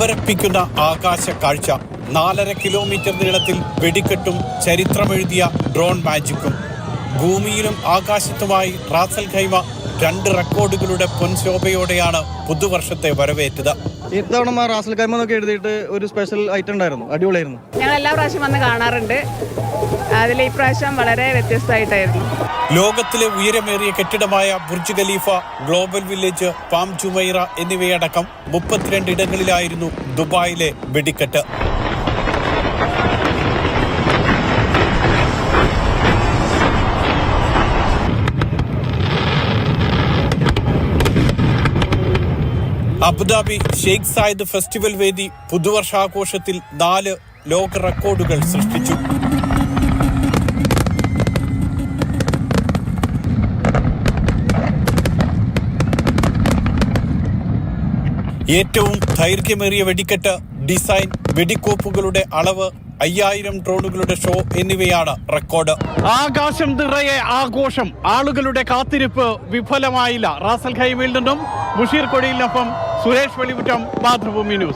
അമ്പരപ്പിക്കുന്ന ആകാശ കാഴ്ച, 4.5 കിലോമീറ്റർ നീളത്തിൽ വെടിക്കെട്ടും ചരിത്രമെഴുതിയ ഡ്രോൺ മാജിക്കും. ഭൂമിയിലും ആകാശത്തുമായി റാസൽ ഖൈമ 2 റെക്കോർഡുകളുടെ പൊൻശോഭയോടെയാണ് പുതുവർഷത്തെ വരവേറ്റത്. ഇത്തവണ റാസൽ ഖൈമ എന്നൊക്കെ എഴുതിയിട്ട് ഒരു സ്പെഷ്യൽ ഐറ്റം ഉണ്ടായിരുന്നു, അടിപൊളിയായിരുന്നു. ഞങ്ങൾ എല്ലാ പ്രാവശ്യം വന്ന് കാണാറുണ്ട്, അതിൽ ഈ പ്രാവശ്യം വളരെ വ്യത്യസ്തമായിട്ടായിരുന്നു. ലോകത്തിലെ ഉയരമേറിയ കെട്ടിടമായ Burj Khalifa, global village, Palm Jumeirah എന്നിവയടക്കം 32 ഇടങ്ങളിലായിരുന്നു ദുബായിലെ വെടിക്കെട്ട്. അബുദാബി ഷെയ്ഖ് സായിദ് ഫെസ്റ്റിവൽ വേദി പുതുവർഷാഘോഷത്തിൽ 4 ലോക റെക്കോർഡുകൾ സൃഷ്ടിച്ചു. ഏറ്റവും ദൈർഘ്യമേറിയ വെടിക്കെട്ട്, ഡിസൈൻ, വെടിക്കോപ്പുകളുടെ അളവ്, 5000 ഡ്രോണുകളുടെ ഷോ എന്നിവയാണ് റെക്കോർഡ്. ആകാശം നിറയെ ആഘോഷം, ആളുകളുടെ കാത്തിരിപ്പ് വിഫലമായില്ല. റാസൽ ഖൈമയിൽ നിന്നും മുഷീർ കൊടിയിലിനൊപ്പം സുരേഷ് വെളിമുറ്റം, മാതൃഭൂമി ന്യൂസ്.